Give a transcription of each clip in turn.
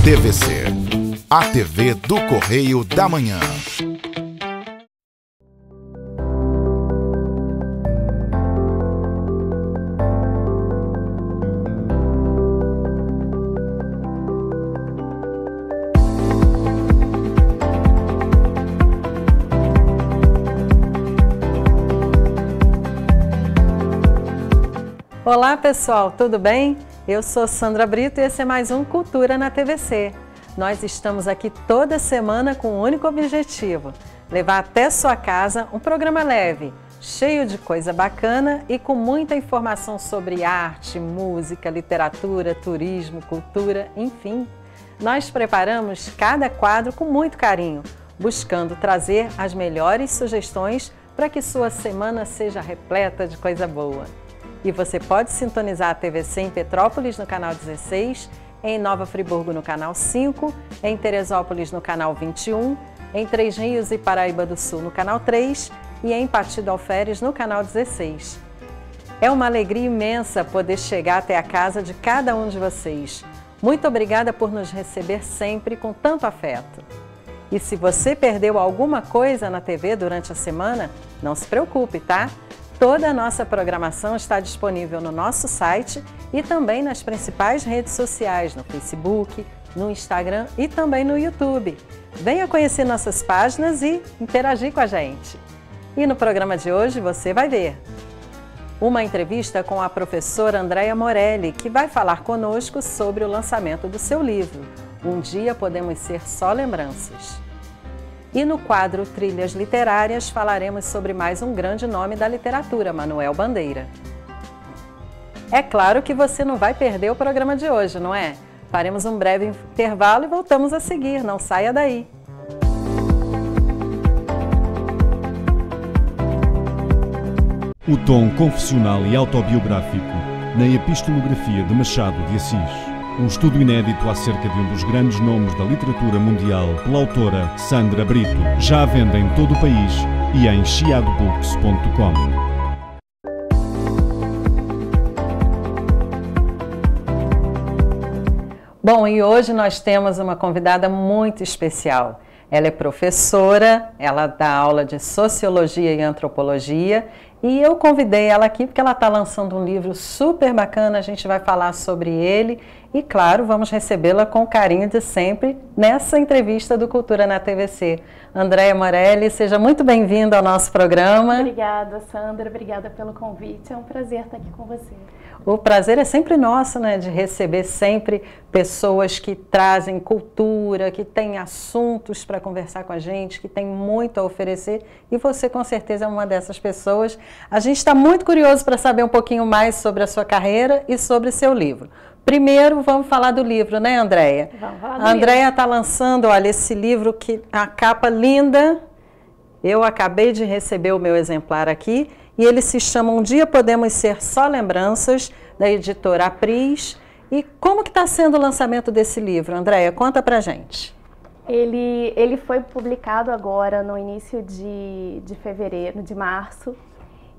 TVC, a TV do Correio da Manhã. Olá pessoal, tudo bem? Eu sou Sandra Brito e esse é mais um Cultura na TVC. Nós estamos aqui toda semana com um único objetivo: levar até sua casa um programa leve, cheio de coisa bacana e com muita informação sobre arte, música, literatura, turismo, cultura, enfim. Nós preparamos cada quadro com muito carinho, buscando trazer as melhores sugestões para que sua semana seja repleta de coisa boa. E você pode sintonizar a TVC em Petrópolis no canal 16, em Nova Friburgo no canal 5, em Teresópolis no canal 21, em Três Rios e Paraíba do Sul no canal 3 e em Pati do Alferes no canal 16. É uma alegria imensa poder chegar até a casa de cada um de vocês. Muito obrigada por nos receber sempre com tanto afeto. E se você perdeu alguma coisa na TV durante a semana, não se preocupe, tá? Toda a nossa programação está disponível no nosso site e também nas principais redes sociais, no Facebook, no Instagram e também no YouTube. Venha conhecer nossas páginas e interagir com a gente. E no programa de hoje você vai ver uma entrevista com a professora Andréia Morelli, que vai falar conosco sobre o lançamento do seu livro, Um Dia Podemos Ser Só Lembranças. E no quadro Trilhas Literárias falaremos sobre mais um grande nome da literatura, Manuel Bandeira. É claro que você não vai perder o programa de hoje, não é? Faremos um breve intervalo e voltamos a seguir, não saia daí! O tom confessional e autobiográfico na epistolografia de Machado de Assis. Um estudo inédito acerca de um dos grandes nomes da literatura mundial, pela autora Sandra Brito. Já à venda em todo o país e em chiadobooks.com. Bom, e hoje nós temos uma convidada muito especial. Ela é professora, ela dá aula de Sociologia e Antropologia e eu convidei ela aqui porque ela está lançando um livro super bacana, a gente vai falar sobre ele e, claro, vamos recebê-la com o carinho de sempre nessa entrevista do Cultura na TVC. Andréia Morelli, seja muito bem-vinda ao nosso programa. Obrigada, Sandra, obrigada pelo convite, é um prazer estar aqui com você. O prazer é sempre nosso, né, de receber sempre pessoas que trazem cultura, que têm assuntos para conversar com a gente, que têm muito a oferecer, e você com certeza é uma dessas pessoas. A gente está muito curioso para saber um pouquinho mais sobre a sua carreira e sobre seu livro. Primeiro, vamos falar do livro, né, Andréia? Vamos falar do A Andréia está lançando, olha, esse livro, que a capa linda. Eu acabei de receber o meu exemplar aqui, e ele se chama Um Dia Podemos Ser Só Lembranças, da editora Apris. E como que está sendo o lançamento desse livro, Andréia? Conta pra gente. Ele foi publicado agora no início de fevereiro, de março,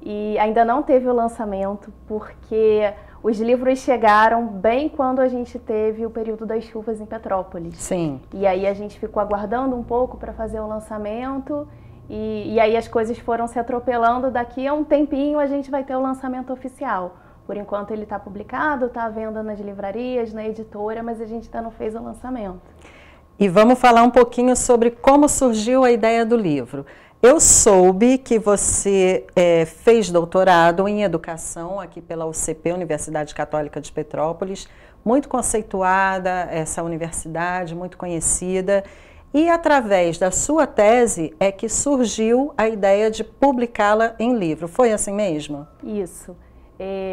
e ainda não teve o lançamento, porque os livros chegaram bem quando a gente teve o período das chuvas em Petrópolis. Sim. E aí a gente ficou aguardando um pouco para fazer o lançamento, e aí as coisas foram se atropelando. Daqui a um tempinho a gente vai ter o lançamento oficial. Por enquanto ele está publicado, está à venda nas livrarias, na editora, mas a gente ainda não fez o lançamento. E vamos falar um pouquinho sobre como surgiu a ideia do livro. Eu soube que você fez doutorado em educação aqui pela UCP, Universidade Católica de Petrópolis, muito conceituada essa universidade, muito conhecida. E através da sua tese é que surgiu a ideia de publicá-la em livro. Foi assim mesmo? Isso.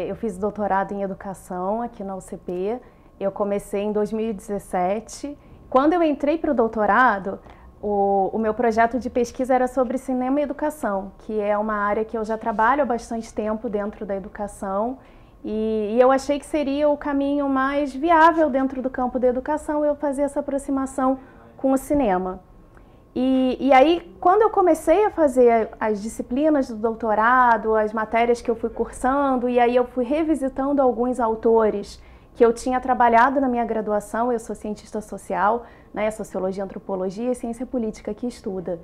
Eu fiz doutorado em educação aqui na UCP. Eu comecei em 2017. Quando eu entrei para o doutorado, o meu projeto de pesquisa era sobre cinema e educação, que é uma área que eu já trabalho há bastante tempo dentro da educação. E eu achei que seria o caminho mais viável dentro do campo da educação eu fazer essa aproximação com o cinema. E aí, quando eu comecei a fazer as disciplinas do doutorado, as matérias que eu fui cursando, e aí eu fui revisitando alguns autores que eu tinha trabalhado na minha graduação. Eu sou cientista social, né, sociologia, antropologia e ciência política que estuda.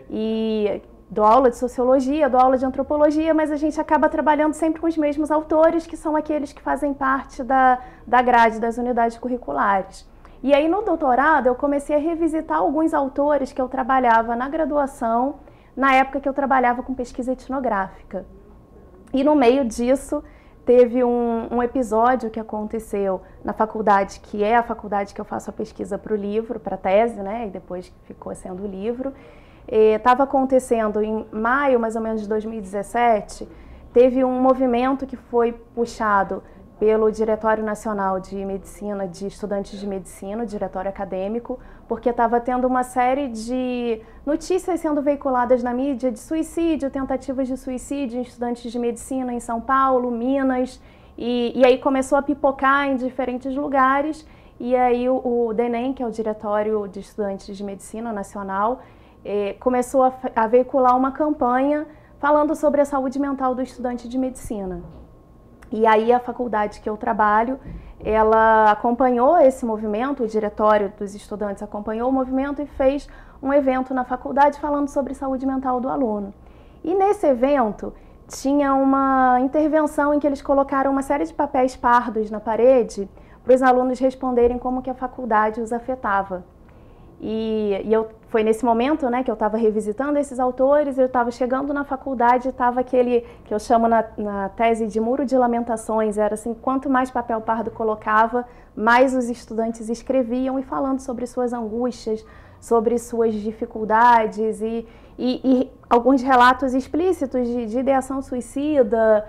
E dou aula de sociologia, dou aula de antropologia, mas a gente acaba trabalhando sempre com os mesmos autores, que são aqueles que fazem parte da grade das unidades curriculares. E aí no doutorado eu comecei a revisitar alguns autores que eu trabalhava na graduação, na época que eu trabalhava com pesquisa etnográfica. E no meio disso teve um episódio que aconteceu na faculdade, que é a faculdade que eu faço a pesquisa para o livro, para a tese, né, e depois ficou sendo o livro. Estava acontecendo em maio, mais ou menos, de 2017, teve um movimento que foi puxado pelo Diretório Nacional de Medicina, de Estudantes de Medicina, o Diretório Acadêmico, porque estava tendo uma série de notícias sendo veiculadas na mídia de suicídio, tentativas de suicídio em estudantes de medicina em São Paulo, Minas, e aí começou a pipocar em diferentes lugares, e aí o DENEM, que é o Diretório de Estudantes de Medicina Nacional, começou a veicular uma campanha falando sobre a saúde mental do estudante de medicina. E aí a faculdade que eu trabalho, ela acompanhou esse movimento, o diretório dos estudantes acompanhou o movimento e fez um evento na faculdade falando sobre saúde mental do aluno. E nesse evento tinha uma intervenção em que eles colocaram uma série de papéis pardos na parede para os alunos responderem como que a faculdade os afetava. Foi nesse momento, né, que eu estava revisitando esses autores, eu estava chegando na faculdade, estava aquele que eu chamo na tese de muro de lamentações, era assim, quanto mais papel pardo colocava, mais os estudantes escreviam e falando sobre suas angústias, sobre suas dificuldades e alguns relatos explícitos de ideação suicida.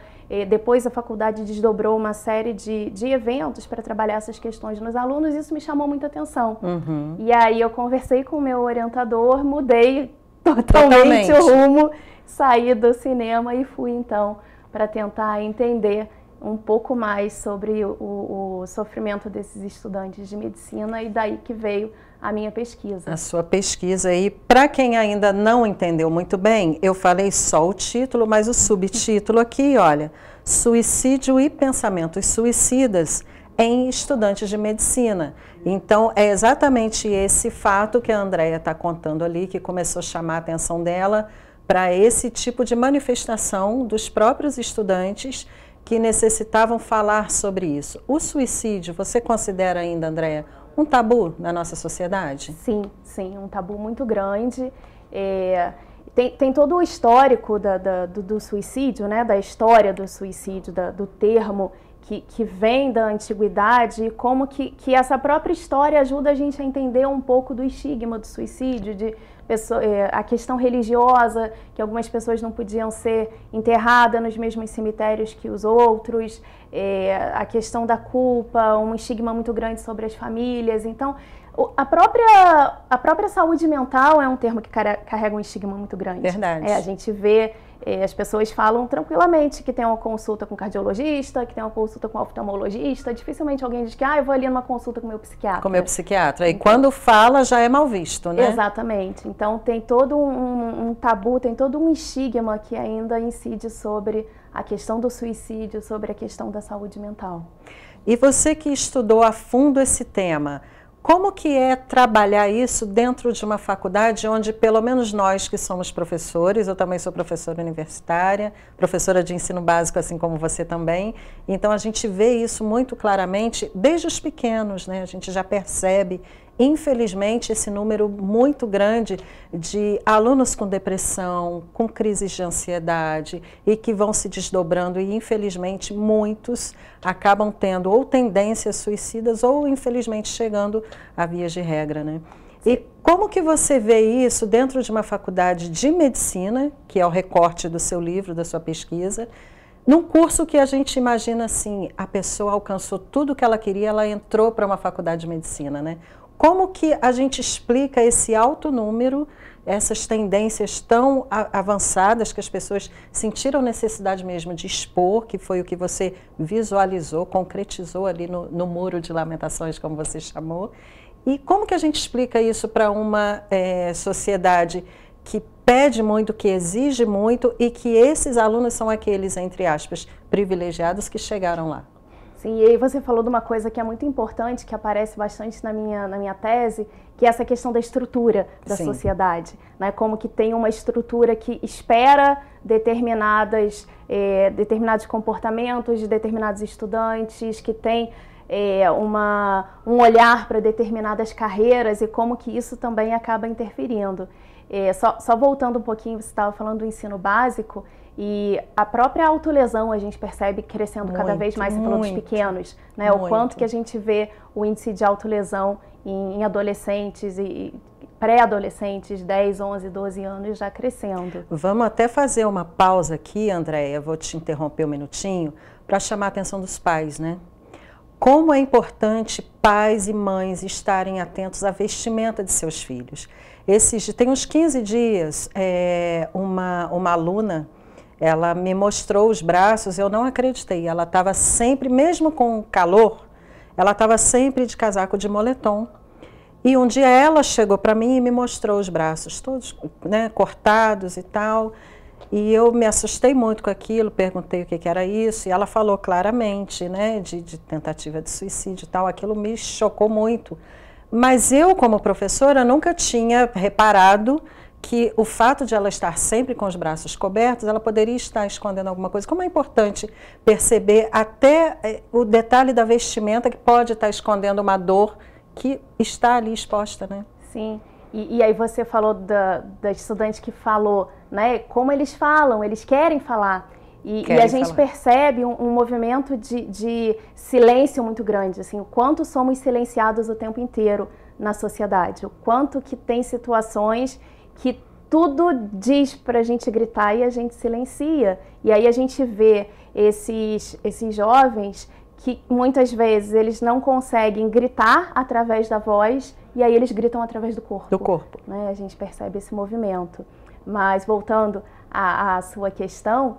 Depois a faculdade desdobrou uma série de eventos para trabalhar essas questões nos alunos, e isso me chamou muita atenção. Uhum. E aí eu conversei com o meu orientador, mudei totalmente o rumo, saí do cinema e fui então para tentar entender um pouco mais sobre o sofrimento desses estudantes de medicina, e daí que veio a minha pesquisa. A sua pesquisa aí, para quem ainda não entendeu muito bem, eu falei só o título, mas o subtítulo aqui, olha, Suicídio e Pensamentos Suicidas em Estudantes de Medicina. Então, é exatamente esse fato que a Andréia está contando ali, que começou a chamar a atenção dela para esse tipo de manifestação dos próprios estudantes que necessitavam falar sobre isso. O suicídio, você considera ainda, Andréia, um tabu na nossa sociedade? Sim, sim, um tabu muito grande. Tem todo o histórico do suicídio, né, da história do suicídio, do termo que vem da antiguidade, e como que essa própria história ajuda a gente a entender um pouco do estigma do suicídio, a questão religiosa, que algumas pessoas não podiam ser enterradas nos mesmos cemitérios que os outros, a questão da culpa, um estigma muito grande sobre as famílias. Então, a própria saúde mental é um termo que carrega um estigma muito grande. Verdade. A gente vê, as pessoas falam tranquilamente que tem uma consulta com cardiologista, que tem uma consulta com oftalmologista, dificilmente alguém diz que eu vou ali numa consulta com meu psiquiatra. Com meu psiquiatra. E quando fala já é mal visto, né? Exatamente. Então tem todo um tabu, tem todo um estigma que ainda incide sobre a questão do suicídio, sobre a questão da saúde mental. E você que estudou a fundo esse tema, como que é trabalhar isso dentro de uma faculdade onde, pelo menos nós que somos professores, eu também sou professora universitária, professora de ensino básico, assim como você também, então a gente vê isso muito claramente desde os pequenos, né? A gente já percebe, infelizmente, esse número muito grande de alunos com depressão, com crises de ansiedade e que vão se desdobrando, e infelizmente muitos acabam tendo ou tendências suicidas ou infelizmente chegando a vias de regra, né? E como que você vê isso dentro de uma faculdade de medicina, que é o recorte do seu livro, da sua pesquisa, num curso que a gente imagina assim, a pessoa alcançou tudo o que ela queria, ela entrou para uma faculdade de medicina, né? Como que a gente explica esse alto número, essas tendências tão avançadas que as pessoas sentiram necessidade mesmo de expor, que foi o que você visualizou, concretizou ali no muro de lamentações, como você chamou, e como que a gente explica isso para uma sociedade que pede muito, que exige muito, e que esses alunos são aqueles, entre aspas, privilegiados que chegaram lá? Sim, e aí você falou de uma coisa que é muito importante, que aparece bastante na minha tese, que é essa questão da estrutura da Sim. sociedade, né? Como que tem uma estrutura que espera determinados comportamentos de determinados estudantes, que tem um olhar para determinadas carreiras e como que isso também acaba interferindo. Só voltando um pouquinho, você estava falando do ensino básico, e a própria autolesão a gente percebe crescendo cada vez mais, você falou dos pequenos, né? O quanto que a gente vê o índice de autolesão em adolescentes e pré-adolescentes, 10, 11, 12 anos já crescendo. Vamos até fazer uma pausa aqui, Andréia, vou te interromper um minutinho, para chamar a atenção dos pais, né? Como é importante pais e mães estarem atentos à vestimenta de seus filhos. Tem uns 15 dias, uma aluna, ela me mostrou os braços, eu não acreditei, ela estava sempre, mesmo com calor, ela estava sempre de casaco de moletom. E um dia ela chegou para mim e me mostrou os braços todos, né, cortados e tal. E eu me assustei muito com aquilo, perguntei o que era isso, e ela falou claramente, né, de tentativa de suicídio e tal. Aquilo me chocou muito. Mas eu, como professora, nunca tinha reparado que o fato de ela estar sempre com os braços cobertos, ela poderia estar escondendo alguma coisa. Como é importante perceber até o detalhe da vestimenta que pode estar escondendo uma dor que está ali exposta, né? Sim, e aí você falou da estudante que falou, né, como eles falam, eles querem falar. E a gente percebe um movimento de silêncio muito grande, assim, o quanto somos silenciados o tempo inteiro na sociedade, o quanto que tem situações que tudo diz para a gente gritar e a gente silencia. E aí a gente vê esses jovens que muitas vezes eles não conseguem gritar através da voz e aí eles gritam através do corpo. Do corpo. Né? A gente percebe esse movimento. Mas voltando à sua questão,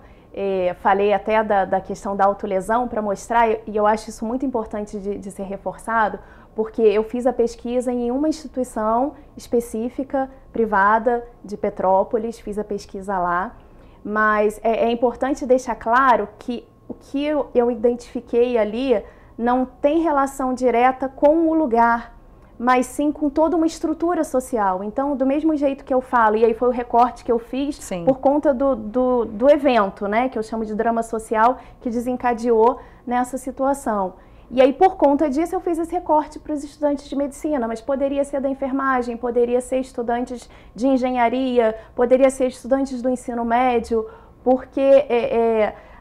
falei até da questão da autolesão para mostrar, e eu acho isso muito importante de ser reforçado, porque eu fiz a pesquisa em uma instituição específica, privada, de Petrópolis, fiz a pesquisa lá, mas é importante deixar claro que o que eu identifiquei ali não tem relação direta com o lugar, mas sim com toda uma estrutura social. Então, do mesmo jeito que eu falo, e aí foi o recorte que eu fiz, sim, por conta do evento, né, que eu chamo de drama social, que desencadeou nessa situação. E aí, por conta disso, eu fiz esse recorte para os estudantes de medicina, mas poderia ser da enfermagem, poderia ser estudantes de engenharia, poderia ser estudantes do ensino médio, porque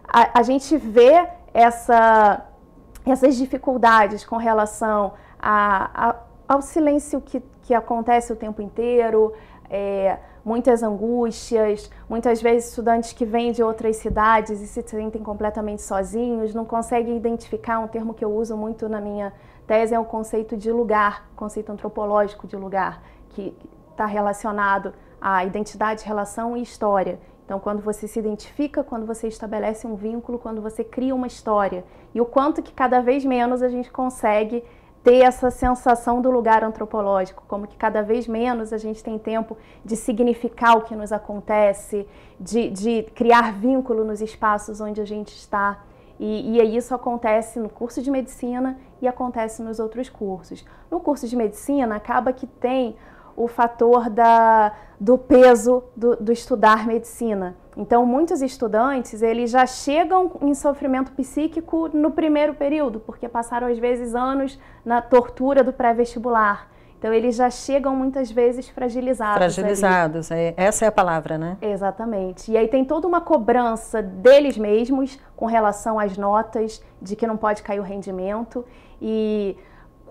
a gente vê essas dificuldades com relação ao silêncio que acontece o tempo inteiro, muitas angústias, muitas vezes estudantes que vêm de outras cidades e se sentem completamente sozinhos, não conseguem identificar. Um termo que eu uso muito na minha tese é o conceito de lugar, conceito antropológico de lugar, que está relacionado à identidade, relação e história. Então, quando você se identifica, quando você estabelece um vínculo, quando você cria uma história, e o quanto que cada vez menos a gente consegue ter essa sensação do lugar antropológico, como que cada vez menos a gente tem tempo de significar o que nos acontece, de criar vínculo nos espaços onde a gente está. E isso acontece no curso de medicina e acontece nos outros cursos. No curso de medicina, acaba que tem o fator do peso do estudar medicina. Então, muitos estudantes, eles já chegam em sofrimento psíquico no primeiro período, porque passaram, às vezes, anos na tortura do pré-vestibular. Então, eles já chegam, muitas vezes, fragilizados. Fragilizados, essa é a palavra, né? Exatamente. E aí tem toda uma cobrança deles mesmos com relação às notas, de que não pode cair o rendimento. E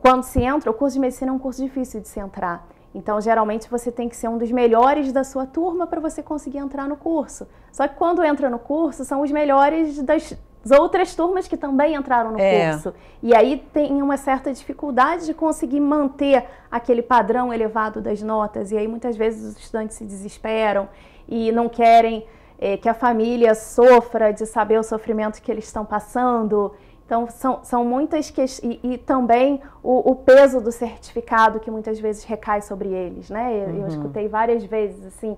quando se entra, o curso de medicina é um curso difícil de se entrar. Então, geralmente, você tem que ser um dos melhores da sua turma para você conseguir entrar no curso. Só que quando entra no curso, são os melhores das outras turmas que também entraram no curso. E aí tem uma certa dificuldade de conseguir manter aquele padrão elevado das notas. E aí, muitas vezes, os estudantes se desesperam e não querem que a família sofra de saber o sofrimento que eles estão passando. Então, são muitas questões, e também o peso do certificado que muitas vezes recai sobre eles, né? Eu escutei várias vezes, assim,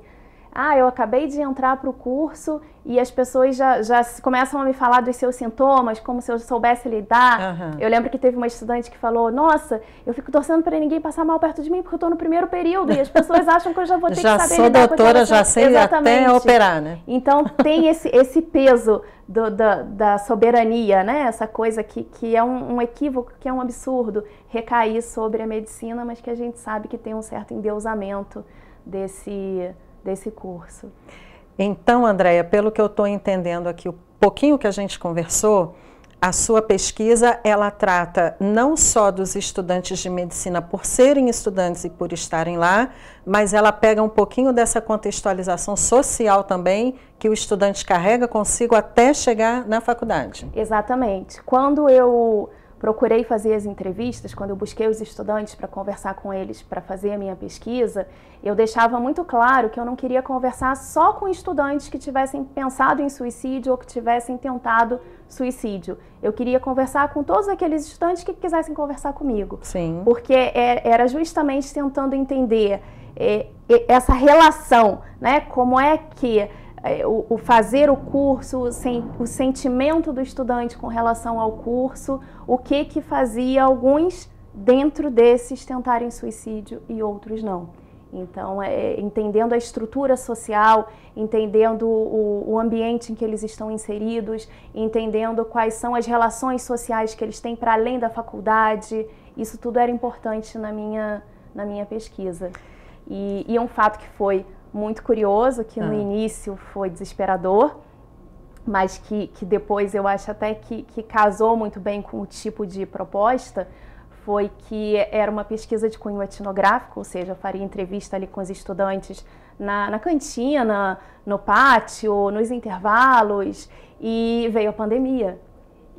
eu acabei de entrar para o curso e as pessoas já começam a me falar dos seus sintomas, como se eu soubesse lidar. Eu lembro que teve uma estudante que falou, nossa, eu fico torcendo para ninguém passar mal perto de mim porque eu estou no primeiro período e as pessoas acham que eu já vou ter que saber lidar com Já sou doutora, já sei até operar, né? Então tem esse peso da soberania, né? Essa coisa que é um equívoco, que é um absurdo recair sobre a medicina, mas que a gente sabe que tem um certo endeusamento desse curso. Então, Andréia, pelo que eu estou entendendo aqui, o pouquinho que a gente conversou, a sua pesquisa, ela trata não só dos estudantes de medicina por serem estudantes e por estarem lá, mas ela pega um pouquinho dessa contextualização social também, que o estudante carrega consigo até chegar na faculdade. Exatamente. Quando eu procurei fazer as entrevistas, quando eu busquei os estudantes para conversar com eles, para fazer a minha pesquisa, eu deixava muito claro que eu não queria conversar só com estudantes que tivessem pensado em suicídio ou que tivessem tentado suicídio. Eu queria conversar com todos aqueles estudantes que quisessem conversar comigo. Sim. Porque era justamente tentando entender essa relação, né? Como é que o fazer o curso, o sentimento do estudante com relação ao curso, o que fazia alguns dentro desses tentarem suicídio e outros não. Então, entendendo a estrutura social, entendendo o ambiente em que eles estão inseridos, entendendo quais são as relações sociais que eles têm para além da faculdade, isso tudo era importante na minha pesquisa. E um fato que foi muito curioso, que no início foi desesperador, mas que depois eu acho até que casou muito bem com o tipo de proposta, foi que era uma pesquisa de cunho etnográfico, ou seja, eu faria entrevista ali com os estudantes na cantina, no pátio, nos intervalos, e veio a pandemia.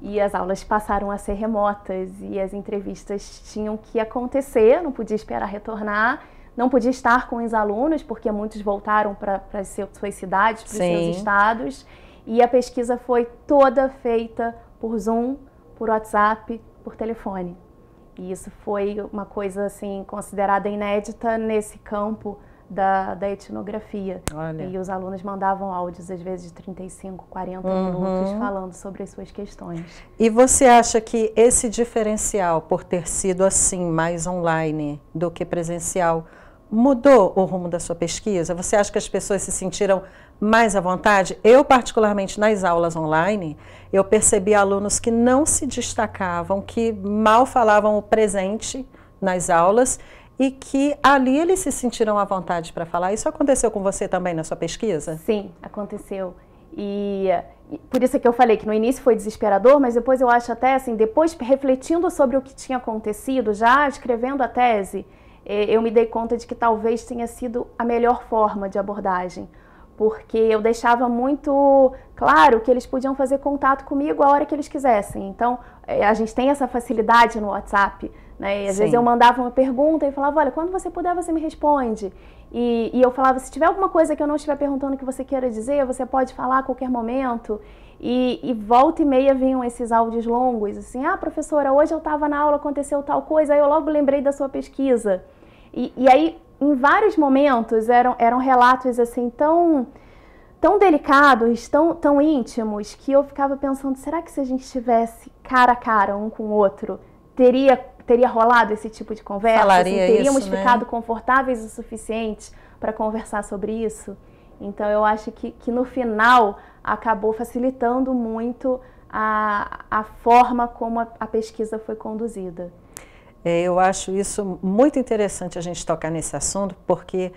E as aulas passaram a ser remotas e as entrevistas tinham que acontecer, não podia esperar retornar, não podia estar com os alunos, porque muitos voltaram para as suas cidades, para os seus estados. E a pesquisa foi toda feita por Zoom, por WhatsApp, por telefone. E isso foi uma coisa assim, considerada inédita nesse campo da etnografia. Olha. E os alunos mandavam áudios, às vezes, de 35, 40 minutos, falando sobre as suas questões. E você acha que esse diferencial, por ter sido assim, mais online do que presencial, mudou o rumo da sua pesquisa? Você acha que as pessoas se sentiram mais à vontade? Eu, particularmente nas aulas online, eu percebi alunos que não se destacavam, que mal falavam o presente nas aulas e que ali eles se sentiram à vontade para falar. Isso aconteceu com você também na sua pesquisa? Sim, aconteceu. E por isso é que eu falei que no início foi desesperador, mas depois eu acho até assim, depois refletindo sobre o que tinha acontecido, já escrevendo a tese, eu me dei conta de que talvez tenha sido a melhor forma de abordagem, porque eu deixava muito claro que eles podiam fazer contato comigo a hora que eles quisessem. Então, a gente tem essa facilidade no WhatsApp, né? E às vezes eu mandava uma pergunta e falava, olha, quando você puder, você me responde. E eu falava, se tiver alguma coisa que eu não estiver perguntando que você queira dizer, você pode falar a qualquer momento. E volta e meia vinham esses áudios longos, assim, professora, hoje eu estava na aula, aconteceu tal coisa, aí eu logo lembrei da sua pesquisa. E aí, em vários momentos, eram relatos assim tão delicados, tão íntimos, que eu ficava pensando, será que se a gente estivesse cara a cara um com o outro, teria rolado esse tipo de conversa? Falaria assim, teríamos isso, ficado né? confortáveis o suficiente para conversar sobre isso? Então, eu acho que no final acabou facilitando muito a forma como a pesquisa foi conduzida. Eu acho isso muito interessante a gente tocar nesse assunto, porque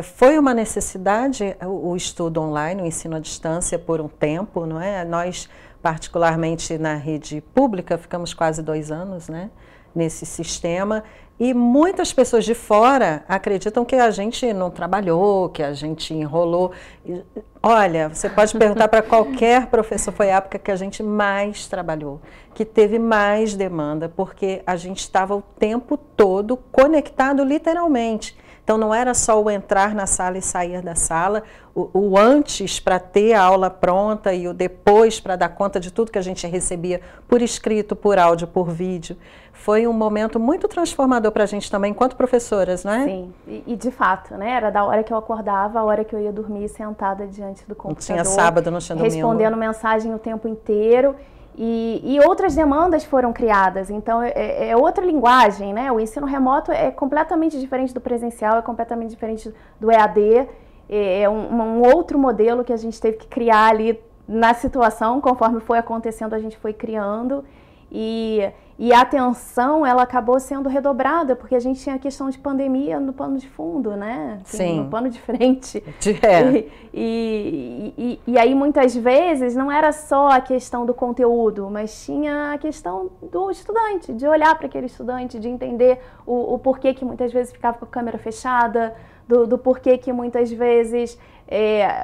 foi uma necessidade o estudo online, o ensino à distância por um tempo, não é? Nós, particularmente na rede pública, ficamos quase 2 anos, né, nesse sistema, e muitas pessoas de fora acreditam que a gente não trabalhou, que a gente enrolou. Olha, você pode perguntar para qualquer professor, foi a época que a gente mais trabalhou, que teve mais demanda, porque a gente estava o tempo todo conectado literalmente. Então não era só o entrar na sala e sair da sala, o antes para ter a aula pronta e o depois para dar conta de tudo que a gente recebia por escrito, por áudio, por vídeo. Foi um momento muito transformador para a gente também, enquanto professoras, não é? Sim, e de fato, né? Era da hora que eu acordava, a hora que eu ia dormir, sentada diante do computador. Não tinha sábado, não tinha domingo. Respondendo mensagem o tempo inteiro. E outras demandas foram criadas, então é outra linguagem, né? O ensino remoto é completamente diferente do presencial, é completamente diferente do EAD, é um outro modelo que a gente teve que criar ali na situação, conforme foi acontecendo a gente foi criando, e a atenção ela acabou sendo redobrada, porque a gente tinha a questão de pandemia no pano de fundo, né? Assim, sim. No pano de frente. E aí muitas vezes não era só a questão do conteúdo, mas tinha a questão do estudante, de olhar para aquele estudante, de entender o porquê que muitas vezes ficava com a câmera fechada, do porquê que muitas vezes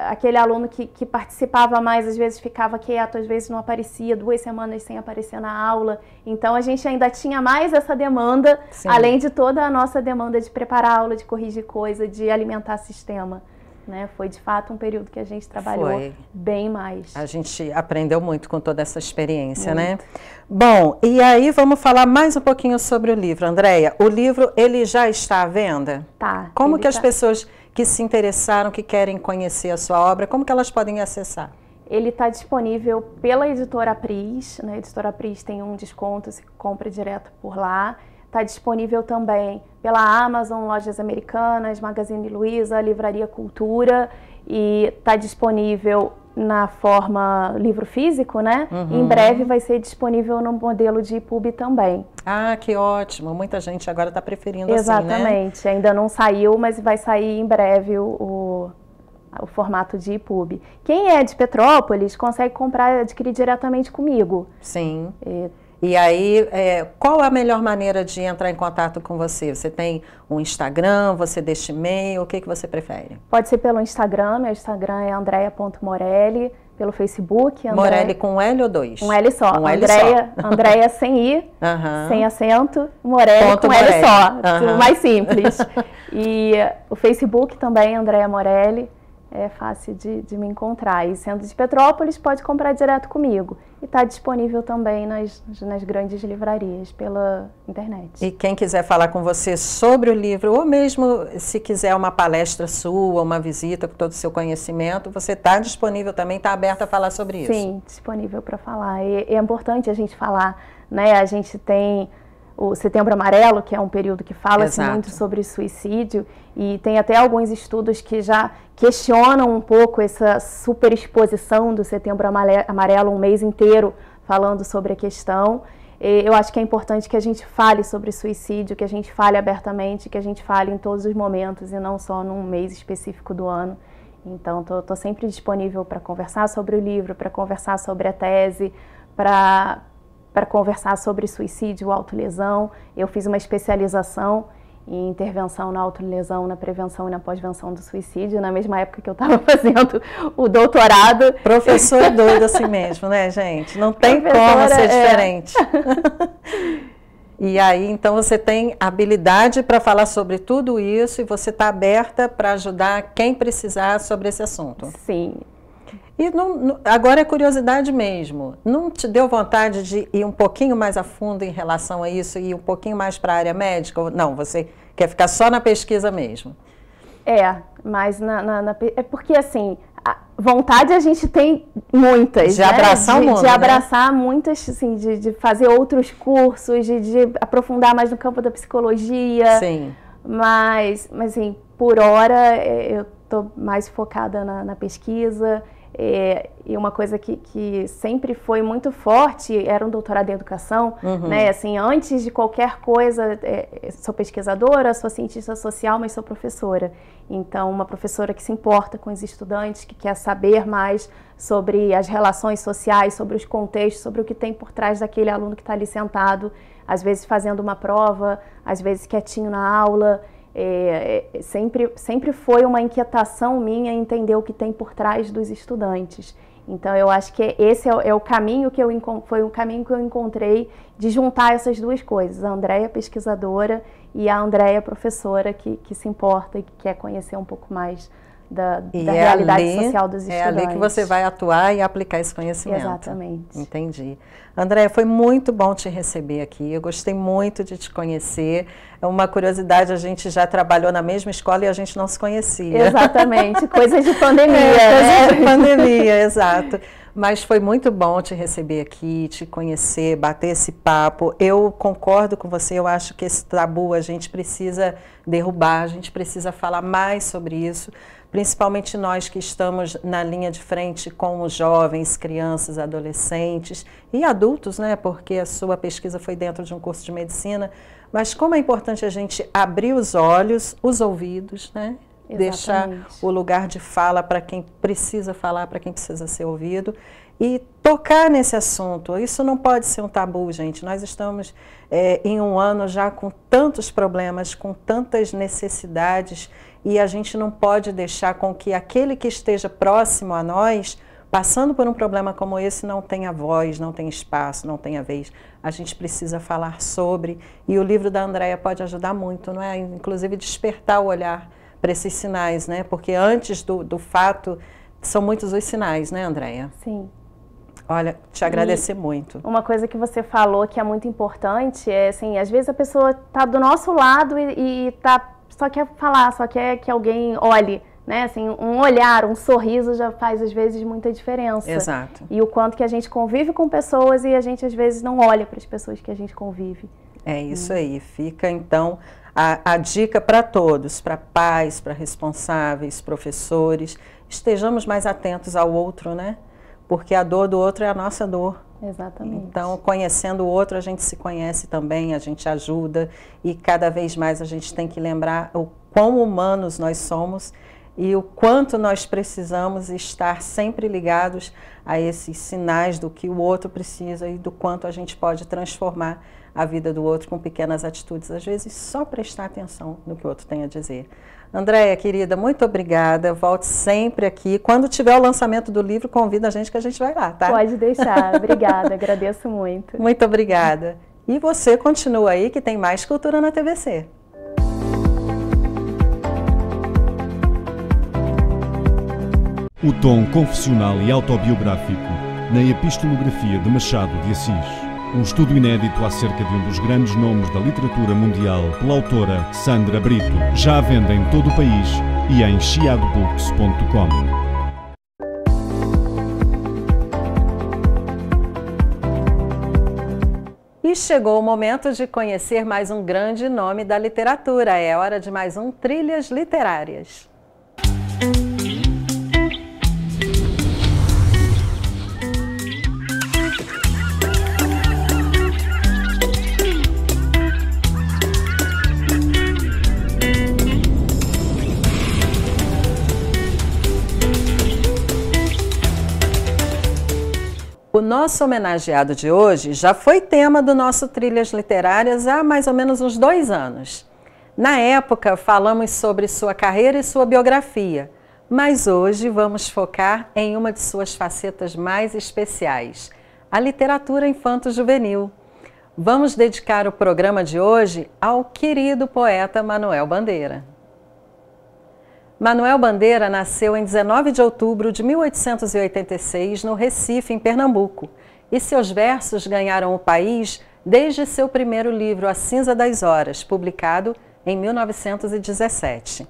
aquele aluno que participava mais, às vezes ficava quieto, às vezes não aparecia, 2 semanas sem aparecer na aula. Então a gente ainda tinha mais essa demanda, sim, além de toda a nossa demanda de preparar aula, de corrigir coisa, de alimentar sistema. Né? Foi de fato um período que a gente trabalhou bem mais. A gente aprendeu muito com toda essa experiência, muito, né? Bom, e aí vamos falar mais um pouquinho sobre o livro, Andréia. O livro, ele já está à venda? Tá. Como que as pessoas que se interessaram, que querem conhecer a sua obra, como que elas podem acessar? Ele está disponível pela Editora Pris, né? A Editora Pris tem um desconto, se compra direto por lá. Está disponível também pela Amazon, Lojas Americanas, Magazine Luiza, Livraria Cultura, e está disponível na forma livro físico, né? Em breve vai ser disponível no modelo de EPUB também. Ah, que ótimo! Muita gente agora está preferindo exatamente, assim, né? Ainda não saiu, mas vai sair em breve o formato de EPUB. Quem é de Petrópolis consegue comprar e adquirir diretamente comigo. Sim. E aí, qual a melhor maneira de entrar em contato com você? Você tem um Instagram, você deixa e-mail, o que você prefere? Pode ser pelo Instagram, meu Instagram é andrea.morelli, pelo Facebook. Morelli com L ou 2? Um L só, Andréia sem I, sem acento, Morelli com L só, tudo mais simples. E o Facebook também, Andréia Morelli. É fácil de me encontrar. E sendo de Petrópolis, pode comprar direto comigo. E está disponível também nas grandes livrarias pela internet. E quem quiser falar com você sobre o livro, ou mesmo se quiser uma palestra sua, uma visita com todo o seu conhecimento, você está disponível também, está aberta a falar sobre isso? Sim, disponível para falar. E é importante a gente falar, né? A gente tem o Setembro Amarelo, que é um período que fala-se muito sobre suicídio, e tem até alguns estudos que já questionam um pouco essa superexposição do Setembro Amarelo, um mês inteiro falando sobre a questão. Eu acho que é importante que a gente fale sobre suicídio, que a gente fale abertamente, que a gente fale em todos os momentos e não só num mês específico do ano. Então, estou sempre disponível para conversar sobre o livro, para conversar sobre a tese, para conversar sobre suicídio, autolesão. Eu fiz uma especialização em intervenção na autolesão, na prevenção e na pós-venção do suicídio, na mesma época que eu estava fazendo o doutorado. Professora doida assim mesmo, né, gente? Não tem como ser diferente. E aí, então, você tem habilidade para falar sobre tudo isso e você está aberta para ajudar quem precisar sobre esse assunto. Sim. E agora é curiosidade mesmo, não te deu vontade de ir um pouquinho mais a fundo em relação a isso e ir um pouquinho mais para a área médica? Não, você quer ficar só na pesquisa mesmo? Mas é porque assim, a vontade a gente tem muitas, de abraçar o mundo, de abraçar muitas, assim, de fazer outros cursos, de aprofundar mais no campo da psicologia. Sim. Mas assim, por hora eu estou mais focada na pesquisa. E uma coisa que sempre foi muito forte era um doutorado em educação, né? Assim, antes de qualquer coisa, sou pesquisadora, sou cientista social, mas sou professora. Então, uma professora que se importa com os estudantes, que quer saber mais sobre as relações sociais, sobre os contextos, sobre o que tem por trás daquele aluno que está ali sentado, às vezes fazendo uma prova, às vezes quietinho na aula. Sempre foi uma inquietação minha entender o que tem por trás dos estudantes. Então eu acho que esse é o caminho foi o caminho que eu encontrei de juntar essas duas coisas, a Andréia pesquisadora e a Andréia professora que se importa e que quer conhecer um pouco mais da realidade social dos estudantes. É ali que você vai atuar e aplicar esse conhecimento. Exatamente. Entendi. Andréia, foi muito bom te receber aqui, eu gostei muito de te conhecer. É uma curiosidade, a gente já trabalhou na mesma escola e a gente não se conhecia. Exatamente, coisas de pandemia. Coisas de pandemia, exato. Mas foi muito bom te receber aqui, te conhecer, bater esse papo. Eu concordo com você, eu acho que esse tabu a gente precisa derrubar, a gente precisa falar mais sobre isso, principalmente nós que estamos na linha de frente com os jovens, crianças, adolescentes e adultos, né? Porque a sua pesquisa foi dentro de um curso de medicina. Mas como é importante a gente abrir os olhos, os ouvidos, né? Exatamente. Deixar o lugar de fala para quem precisa falar, para quem precisa ser ouvido e tocar nesse assunto. Isso não pode ser um tabu, gente. Nós estamos em um ano já com tantos problemas, com tantas necessidades e a gente não pode deixar com que aquele que esteja próximo a nós, passando por um problema como esse, não tenha voz, não tenha espaço, não tenha vez. A gente precisa falar sobre e o livro da Andréia pode ajudar muito, não é? Inclusive despertar o olhar para esses sinais, né? Porque antes do fato, são muitos os sinais, né, Andréia? Sim. Olha, te agradecer muito. Uma coisa que você falou que é muito importante é, assim, às vezes a pessoa está do nosso lado e só quer falar, só quer que alguém olhe, né? Assim, um olhar, um sorriso já faz, às vezes, muita diferença. Exato. E o quanto que a gente convive com pessoas e a gente, às vezes, não olha para as pessoas que a gente convive. É isso aí. Fica, então, a dica para todos, para pais, para responsáveis, professores, estejamos mais atentos ao outro, né? Porque a dor do outro é a nossa dor. Exatamente. Então, conhecendo o outro, a gente se conhece também, a gente ajuda e cada vez mais a gente tem que lembrar o quão humanos nós somos e o quanto nós precisamos estar sempre ligados a esses sinais do que o outro precisa e do quanto a gente pode transformar a vida do outro com pequenas atitudes, às vezes só prestar atenção no que o outro tem a dizer. Andréia, querida, muito obrigada, volte sempre aqui. Quando tiver o lançamento do livro, convida a gente que a gente vai lá, tá? Pode deixar, obrigada, agradeço muito. Muito obrigada. E você continua aí que tem mais Cultura na TVC. O tom confessional e autobiográfico na epistolografia de Machado de Assis. Um estudo inédito acerca de um dos grandes nomes da literatura mundial pela autora Sandra Brito. Já à venda em todo o país e em chiadobooks.com. E chegou o momento de conhecer mais um grande nome da literatura. É hora de mais um Trilhas Literárias. O nosso homenageado de hoje já foi tema do nosso Trilhas Literárias há mais ou menos uns 2 anos. Na época, falamos sobre sua carreira e sua biografia, mas hoje vamos focar em uma de suas facetas mais especiais, a literatura infanto-juvenil. Vamos dedicar o programa de hoje ao querido poeta Manuel Bandeira. Manuel Bandeira nasceu em 19 de outubro de 1886 no Recife, em Pernambuco, e seus versos ganharam o país desde seu primeiro livro, A Cinza das Horas, publicado em 1917.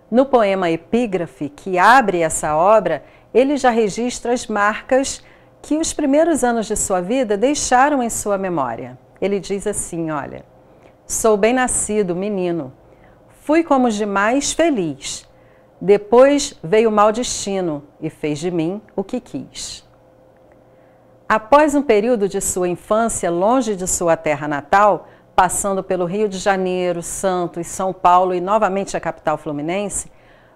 No poema Epígrafe, que abre essa obra, ele já registra as marcas que os primeiros anos de sua vida deixaram em sua memória. Ele diz assim, olha, sou bem nascido, menino, fui como os demais feliz. Depois veio o mau destino e fez de mim o que quis. Após um período de sua infância longe de sua terra natal, passando pelo Rio de Janeiro, Santos, São Paulo e novamente a capital fluminense,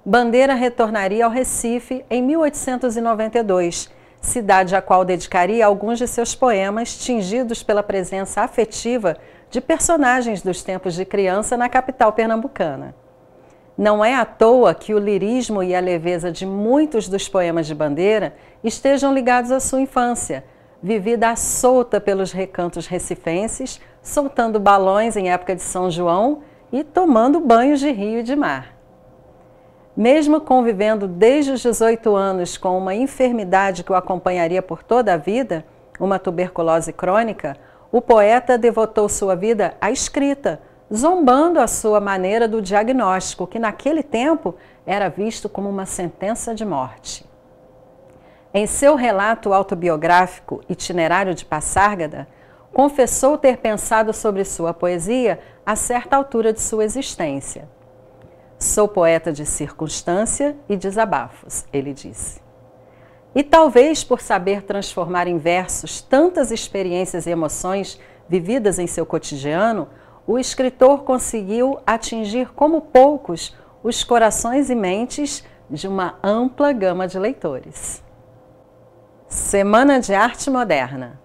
Bandeira retornaria ao Recife em 1892, cidade à qual dedicaria alguns de seus poemas tingidos pela presença afetiva de personagens dos tempos de criança na capital pernambucana. Não é à toa que o lirismo e a leveza de muitos dos poemas de Bandeira estejam ligados à sua infância, vivida à solta pelos recantos recifenses, soltando balões em época de São João e tomando banhos de rio e de mar. Mesmo convivendo desde os 18 anos com uma enfermidade que o acompanharia por toda a vida, uma tuberculose crônica, o poeta devotou sua vida à escrita, zombando à sua maneira do diagnóstico, que naquele tempo era visto como uma sentença de morte. Em seu relato autobiográfico Itinerário de Passárgada, confessou ter pensado sobre sua poesia a certa altura de sua existência. Sou poeta de circunstância e desabafos, ele disse. E talvez por saber transformar em versos tantas experiências e emoções vividas em seu cotidiano, o escritor conseguiu atingir como poucos os corações e mentes de uma ampla gama de leitores. Semana de Arte Moderna.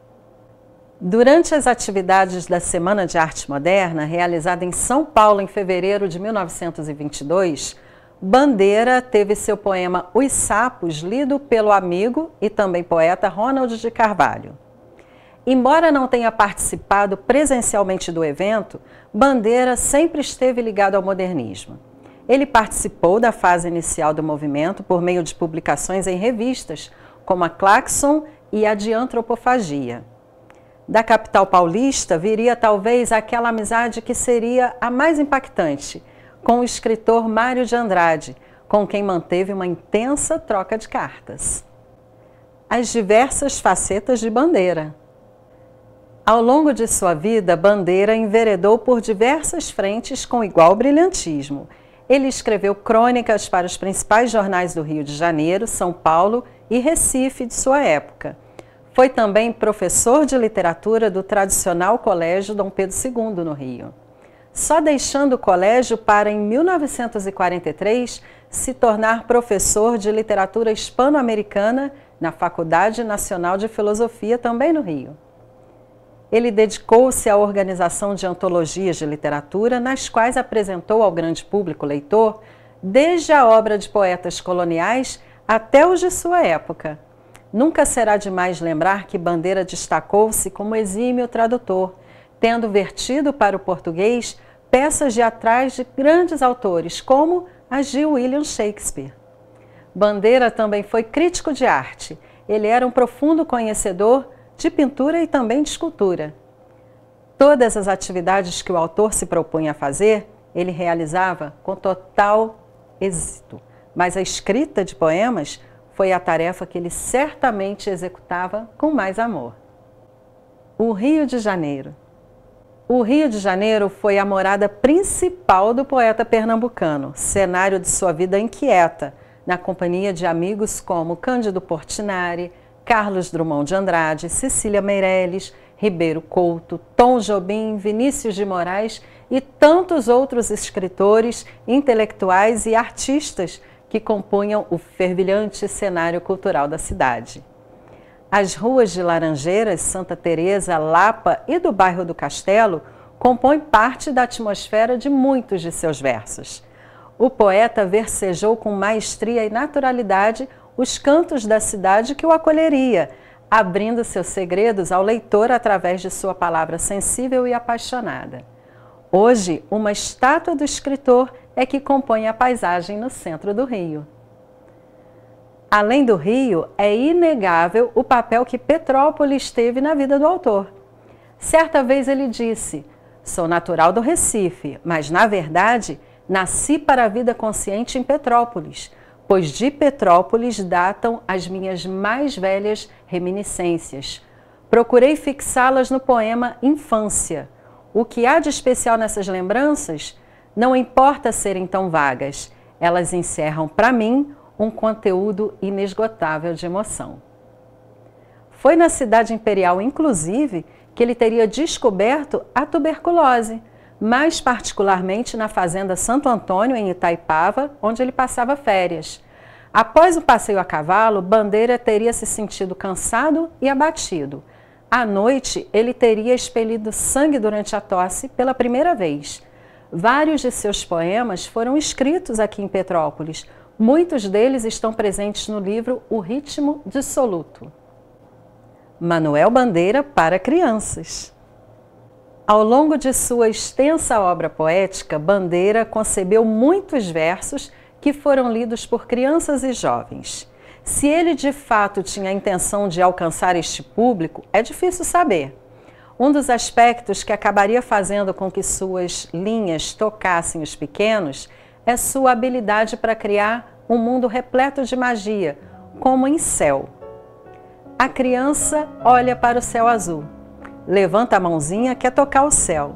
Durante as atividades da Semana de Arte Moderna, realizada em São Paulo em fevereiro de 1922, Bandeira teve seu poema Os Sapos lido pelo amigo e também poeta Ronald de Carvalho. Embora não tenha participado presencialmente do evento, Bandeira sempre esteve ligado ao modernismo. Ele participou da fase inicial do movimento por meio de publicações em revistas, como a Claxon e a de Antropofagia. Da capital paulista viria talvez aquela amizade que seria a mais impactante, com o escritor Mário de Andrade, com quem manteve uma intensa troca de cartas. As diversas facetas de Bandeira. Ao longo de sua vida, Bandeira enveredou por diversas frentes com igual brilhantismo. Ele escreveu crônicas para os principais jornais do Rio de Janeiro, São Paulo e Recife de sua época. Foi também professor de literatura do tradicional Colégio Dom Pedro II, no Rio. Só deixando o colégio para, em 1943, se tornar professor de literatura hispano-americana na Faculdade Nacional de Filosofia, também no Rio. Ele dedicou-se à organização de antologias de literatura, nas quais apresentou ao grande público leitor desde a obra de poetas coloniais até os de sua época. Nunca será demais lembrar que Bandeira destacou-se como exímio tradutor, tendo vertido para o português peças de atrás de grandes autores, como as de William Shakespeare. Bandeira também foi crítico de arte. Ele era um profundo conhecedor de pintura e também de escultura. Todas as atividades que o autor se propunha a fazer, ele realizava com total êxito, mas a escrita de poemas foi a tarefa que ele certamente executava com mais amor. O Rio de Janeiro. O Rio de Janeiro foi a morada principal do poeta pernambucano, cenário de sua vida inquieta, na companhia de amigos como Cândido Portinari, Carlos Drummond de Andrade, Cecília Meirelles, Ribeiro Couto, Tom Jobim, Vinícius de Moraes e tantos outros escritores, intelectuais e artistas que compunham o fervilhante cenário cultural da cidade. As ruas de Laranjeiras, Santa Teresa, Lapa e do bairro do Castelo compõem parte da atmosfera de muitos de seus versos. O poeta versejou com maestria e naturalidade os cantos da cidade que o acolheria, abrindo seus segredos ao leitor através de sua palavra sensível e apaixonada. Hoje, uma estátua do escritor é que compõe a paisagem no centro do Rio. Além do Rio, é inegável o papel que Petrópolis teve na vida do autor. Certa vez ele disse: "Sou natural do Recife, mas, na verdade, nasci para a vida consciente em Petrópolis, pois de Petrópolis datam as minhas mais velhas reminiscências. Procurei fixá-las no poema Infância. O que há de especial nessas lembranças? Não importa serem tão vagas, elas encerram para mim um conteúdo inesgotável de emoção." Foi na cidade imperial, inclusive, que ele teria descoberto a tuberculose, mais particularmente na fazenda Santo Antônio, em Itaipava, onde ele passava férias. Após o passeio a cavalo, Bandeira teria se sentido cansado e abatido. À noite, ele teria expelido sangue durante a tosse pela primeira vez. Vários de seus poemas foram escritos aqui em Petrópolis. Muitos deles estão presentes no livro O Ritmo Dissoluto. Manuel Bandeira para crianças. Ao longo de sua extensa obra poética, Bandeira concebeu muitos versos que foram lidos por crianças e jovens. Se ele de fato tinha a intenção de alcançar este público, é difícil saber. Um dos aspectos que acabaria fazendo com que suas linhas tocassem os pequenos é sua habilidade para criar um mundo repleto de magia, como em Céu. A criança olha para o céu azul. Levanta a mãozinha, quer tocar o céu.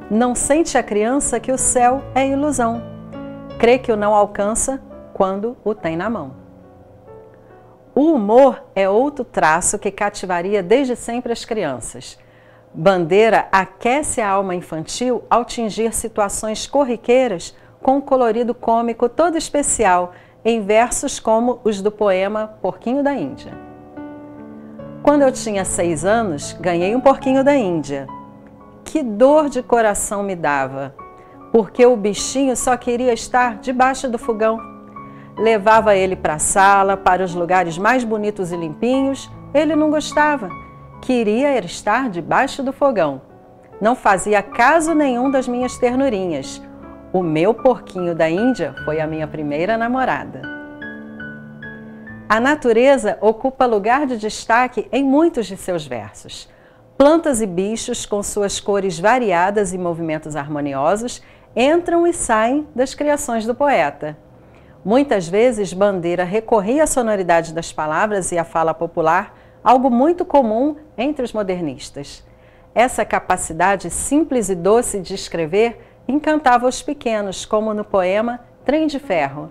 Não sente a criança que o céu é ilusão. Crê que o não alcança quando o tem na mão. O humor é outro traço que cativaria desde sempre as crianças. Bandeira aquece a alma infantil ao tingir situações corriqueiras com um colorido cômico todo especial, em versos como os do poema Porquinho da Índia. Quando eu tinha 6 anos, ganhei um porquinho da Índia. Que dor de coração me dava, porque o bichinho só queria estar debaixo do fogão. Levava ele para a sala, para os lugares mais bonitos e limpinhos, ele não gostava. Queria estar debaixo do fogão. Não fazia caso nenhum das minhas ternurinhas. O meu porquinho da Índia foi a minha primeira namorada. A natureza ocupa lugar de destaque em muitos de seus versos. Plantas e bichos, com suas cores variadas e movimentos harmoniosos, entram e saem das criações do poeta. Muitas vezes, Bandeira recorria à sonoridade das palavras e à fala popular, algo muito comum entre os modernistas. Essa capacidade simples e doce de escrever encantava os pequenos, como no poema Trem de Ferro.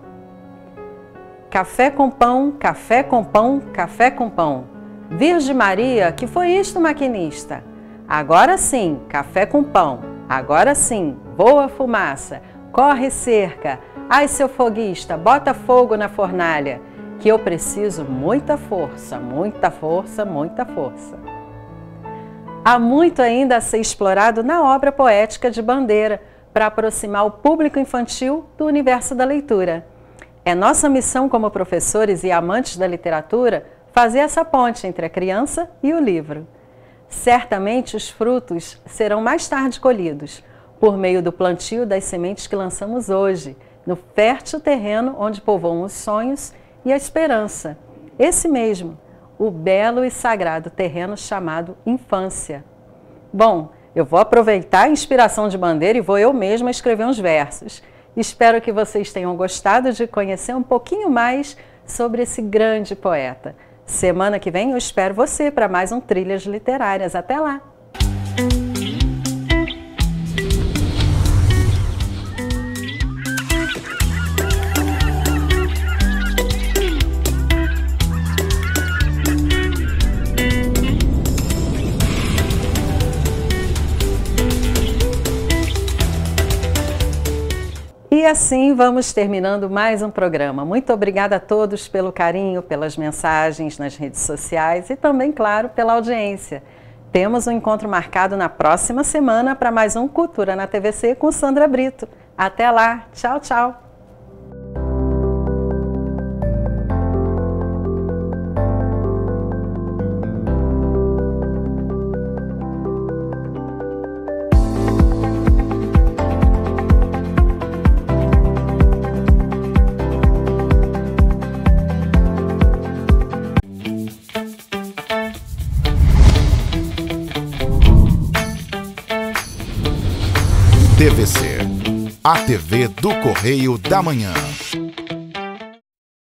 Café com pão, café com pão, café com pão. Virgem Maria, que foi isto, maquinista? Agora sim, café com pão. Agora sim, voa fumaça, corre cerca. Ai, seu foguista, bota fogo na fornalha, que eu preciso muita força, muita força, muita força. Há muito ainda a ser explorado na obra poética de Bandeira para aproximar o público infantil do universo da leitura. É nossa missão como professores e amantes da literatura fazer essa ponte entre a criança e o livro. Certamente os frutos serão mais tarde colhidos, por meio do plantio das sementes que lançamos hoje, no fértil terreno onde povoam os sonhos e a esperança. Esse mesmo, o belo e sagrado terreno chamado infância. Bom, eu vou aproveitar a inspiração de Bandeira e vou eu mesma escrever uns versos. Espero que vocês tenham gostado de conhecer um pouquinho mais sobre esse grande poeta. Semana que vem eu espero você para mais um Trilhas Literárias. Até lá! E assim vamos terminando mais um programa. Muito obrigada a todos pelo carinho, pelas mensagens nas redes sociais e também, claro, pela audiência. Temos um encontro marcado na próxima semana para mais um Cultura na TVC com Sandra Brito. Até lá. Tchau, tchau. TVC, a TV do Correio da Manhã.